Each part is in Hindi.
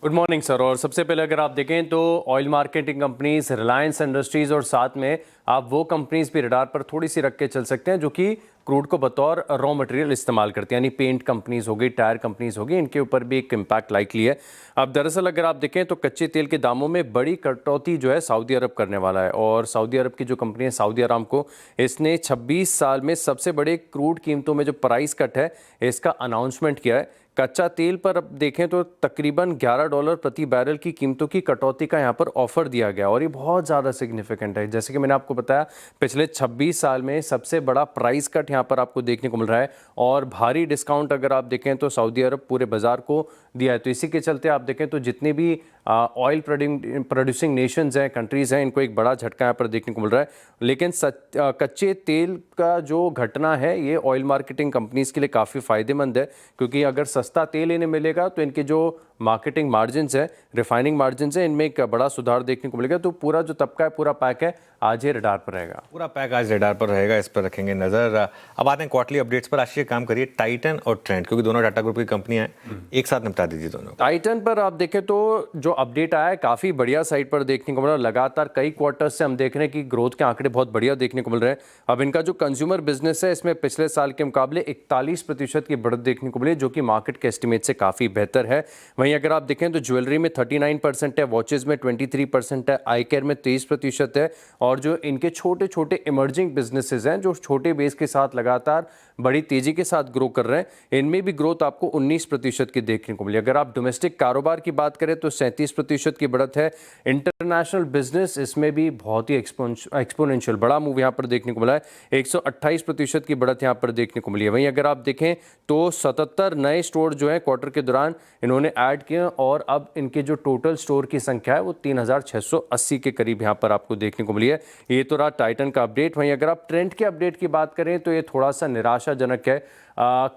Good morning sir. और सबसे पहले अगर आप देखें तो oil marketing companies, Reliance industries और साथ में आप वो कंपनीज भी रडार पर थोड़ी सी रख के चल सकते हैं जो कि क्रूड को बतौर रॉ मटेरियल इस्तेमाल करती हैं, यानी पेंट कंपनीज होगी, टायर कंपनीज होगी, इनके ऊपर भी एक इम्पैक्ट लाइकली है। अब दरअसल अगर आप देखें तो कच्चे तेल के दामों में बड़ी कटौती जो है सऊदी अरब करने वाला है। और सऊदी अरब की जो कंपनी है सऊदी अरामको, इसने 26 साल में सबसे बड़े क्रूड कीमतों में जो प्राइस कट है इसका अनाउंसमेंट किया है। कच्चा तेल पर अब देखें तो तकरीबन $11 प्रति बैरल की कीमतों की कटौती का यहाँ पर ऑफर दिया गया और ये बहुत ज़्यादा सिग्निफिकेंट है। जैसे कि मैंने आपको बताया, पिछले 26 साल में सबसे बड़ा प्राइस कट यहाँ पर आपको देखने को मिल रहा है और भारी डिस्काउंट अगर आप देखें तो सऊदी अरब पूरे बाजार को दिया है। तो इसी के चलते आप देखें तो जितने भी ऑयल प्रोड्यूसिंग नेशंस हैं, कंट्रीज़ हैं, इनको एक बड़ा झटका यहाँ पर देखने को मिल रहा है। लेकिन कच्चे तेल का जो घटना है ये ऑयल मार्केटिंग कंपनीज़ के लिए काफ़ी फ़ायदेमंद है, क्योंकि अगर सस्ता तेल इन्हें मिलेगा तो इनके जो मार्केटिंग मार्जिन्स है, रिफाइनिंग मार्जिन्स है, इनमें एक बड़ा सुधार देखने को मिलेगा। तो पूरा जो तबका है, पूरा पैक है, आज ये रडार पर रहेगा। पूरा पैक आज रडार पर रहेगा, इस पर रखेंगे नजर। अब आते हैं क्वार्टरली अपडेट्स पर। आज ये काम करिए टाइटन और ट्रेंड, क्योंकि दोनों टाटा ग्रुप की कंपनियां हैं, एक साथ निपटा दीजिए दोनों। टाइटन पर आप देखें तो जो अपडेट आया है काफ़ी बढ़िया साइड पर देखने को मिला। लगातार कई क्वार्टर्स से हम देख रहे हैं कि ग्रोथ के आंकड़े बहुत बढ़िया देखने को मिल रहे हैं। अब इनका जो कंज्यूमर बिजनेस है इसमें पिछले साल के मुकाबले 41% की बढ़त देखने को मिली, जो कि मार्केट के एस्टिमेट से काफ़ी बेहतर है। वहीं अगर आप देखें तो ज्वेलरी में 39% है, वॉचेज में 23% है, आई केयर में 23% है और जो इनके छोटे छोटे इमर्जिंग बिजनेसेस हैं जो छोटे बेस के साथ लगातार बड़ी तेजी के साथ ग्रो कर रहे हैं, इनमें भी ग्रोथ आपको 19% की देखने को मिली। अगर आप डोमेस्टिक कारोबार की बात करें तो 37% की बढ़त है। इंटरनेशनल बिजनेस इसमें भी बहुत ही एक्सपोनेंशियल बड़ा मूव यहाँ पर देखने को मिला है, 128% की बढ़त यहाँ पर देखने को मिली है। वहीं अगर आप देखें तो 77 नए स्टोर जो है क्वार्टर के दौरान इन्होंने ऐड किए और अब इनके जो टोटल स्टोर की संख्या है वो 3680 के करीब यहाँ पर आपको देखने को मिली है। ये तो रहा टाइटन का अपडेट। वहीं अगर आप ट्रेंड के अपडेट की बात करें तो ये थोड़ा सा निराशाजनक है।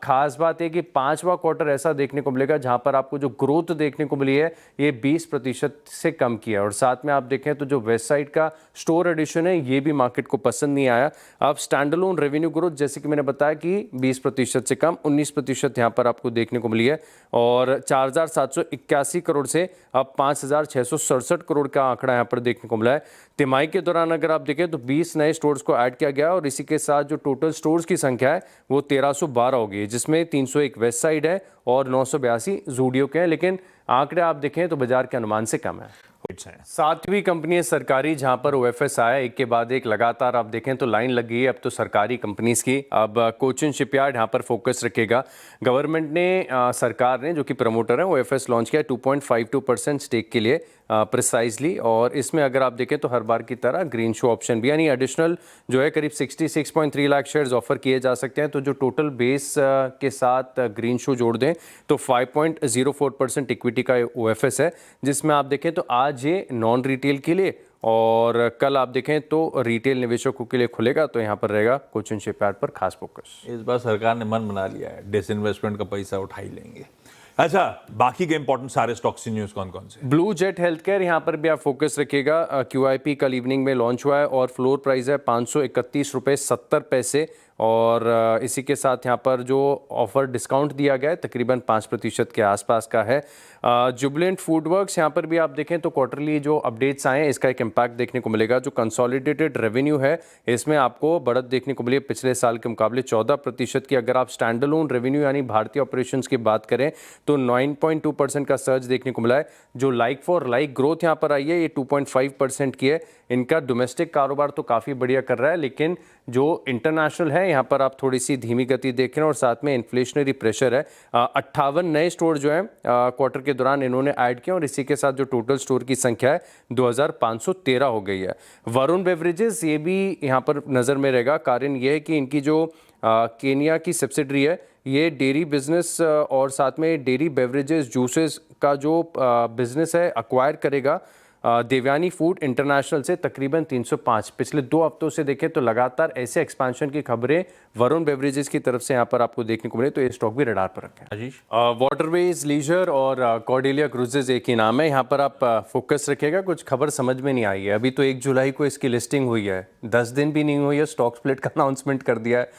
खास बात है कि 5वां क्वार्टर ऐसा देखने को मिलेगा जहां पर आपको जो ग्रोथ देखने को मिली है ये 20% से कम की है। और साथ में आप देखें तो जो वेस्ट साइड का स्टोर एडिशन है ये भी मार्केट को पसंद नहीं आया। अब स्टैंडअलोन रेवेन्यू ग्रोथ जैसे कि मैंने बताया कि 20% से कम 19% यहाँ पर आपको देखने को मिली है और 4781 करोड़ से अब 5667 करोड़ का आंकड़ा यहाँ पर देखने को मिला है। तिमाही के दौरान अगर आप देखें तो 20 नए स्टोर्स को ऐड किया गया और इसी के साथ जो टोटल स्टोर्स की संख्या है वो 1312 हो गई, जिसमें 301 वेस्ट साइड है और 982 जूडियो के हैं। लेकिन आंकड़े आप देखें तो बाजार के अनुमान से कम है। 7वीं कंपनी है सरकारी, जहां पर ओएफएस आया एक के बाद एक लगातार आप देखें तो लाइन लग गई है अब तो सरकारी कंपनीज की। अब कोचिन शिपयार्ड यहां पर फोकस रखेगा। गवर्नमेंट ने सरकार ने जो कि प्रमोटर है ओएफएस लॉन्च किया 2.52% स्टेक के लिए प्रिसाइजली, और इसमें अगर आप देखें तो हर बार की तरह ग्रीन शो ऑप्शन भी, यानी एडिशनल जो है करीब 66.3 लाख शेयर्स ऑफर किए जा सकते हैं। तो जो टोटल बेस के साथ ग्रीन शो जोड़ दें तो 5.04% इक्विटी का ओएफएस है, जिसमें आप देखें तो आज ये नॉन रिटेल के लिए और कल आप देखें तो रिटेल निवेशकों के लिए खुलेगा। तो यहाँ पर रहेगा कोचिन शिपयार्ड पर खास फोकस। इस बार सरकार ने मन बना लिया है, डिसइन्वेस्टमेंट का पैसा उठा ही लेंगे। अच्छा, बाकी के इंपॉर्टेंट सारे स्टॉक्स न्यूज कौन कौन से? ब्लू जेट हेल्थ केयर, यहाँ पर भी आप फोकस रखिएगा। क्यूआईपी कल इवनिंग में लॉन्च हुआ है और फ्लोर प्राइस है 531 रुपये 70 पैसे और इसी के साथ यहाँ पर जो ऑफर डिस्काउंट दिया गया है तकरीबन 5% के आसपास का है। जुबलेंट फूडवर्क्स, यहाँ पर भी आप देखें तो क्वार्टरली जो अपडेट्स आए हैं इसका एक इम्पैक्ट देखने को मिलेगा। जो कंसोलिडेटेड रेवेन्यू है इसमें आपको बढ़त देखने को मिली है पिछले साल के मुकाबले 14% की। अगर आप स्टैंडअलोन रेवेन्यू यानी भारतीय ऑपरेशंस की बात करें तो 9.2% का सर्ज देखने को मिला है। जो लाइक फॉर लाइक ग्रोथ यहाँ पर आई है ये 2.5% की है। इनका डोमेस्टिक कारोबार तो काफ़ी बढ़िया कर रहा है, लेकिन जो इंटरनेशनल है यहाँ पर आप थोड़ी सी धीमी गति देख रहे हैं और साथ में इन्फ्लेशनरी प्रेशर है। 58 नए स्टोर जो हैं क्वार्टर के दौरान इन्होंने ऐड किया और इसी के साथ जो टोटल स्टोर की संख्या है 2513 हो गई है। वरुण बेवरेजेस ये भी यहाँ पर नज़र में रहेगा। कारण ये है कि इनकी जो केनिया की सब्सिडरी है ये डेयरी बिजनेस और साथ में डेयरी बेवरेजेस जूसेस का जो बिजनेस है अक्वायर करेगा देवयानी फूड इंटरनेशनल से तकरीबन 305। पिछले 2 हफ्तों से देखें तो लगातार ऐसे एक्सपेंशन की खबरें वरुण बेवरेजेस की तरफ से यहाँ पर आपको देखने को मिले, तो ये स्टॉक भी रडार पर रखें। आशीष, वाटरवेज लीजर और कॉर्डेलिया क्रूजेज एक ही नाम है, यहाँ पर आप फोकस रखिएगा। कुछ खबर समझ में नहीं आई है, अभी तो 1 जुलाई को इसकी लिस्टिंग हुई है, 10 दिन भी नहीं हुई है, स्टॉक स्प्लिट का अनाउंसमेंट कर दिया है।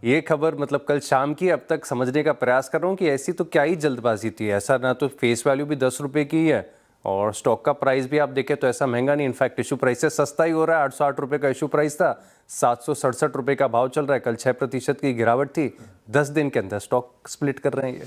ये खबर मतलब कल शाम की, अब तक समझने का प्रयास कर रहा हूँ कि ऐसी तो क्या ही जल्दबाजी थी। ऐसा ना तो फेस वैल्यू भी 10 रुपए की ही है और स्टॉक का प्राइस भी आप देखें तो ऐसा महंगा नहीं, इनफैक्ट इशू प्राइस से सस्ता ही हो रहा है। 808 रुपए का इशू प्राइस था, 767 रुपए का भाव चल रहा है। कल 6% की गिरावट थी। 10 दिन के अंदर स्टॉक स्प्लिट कर रहे हैं ये।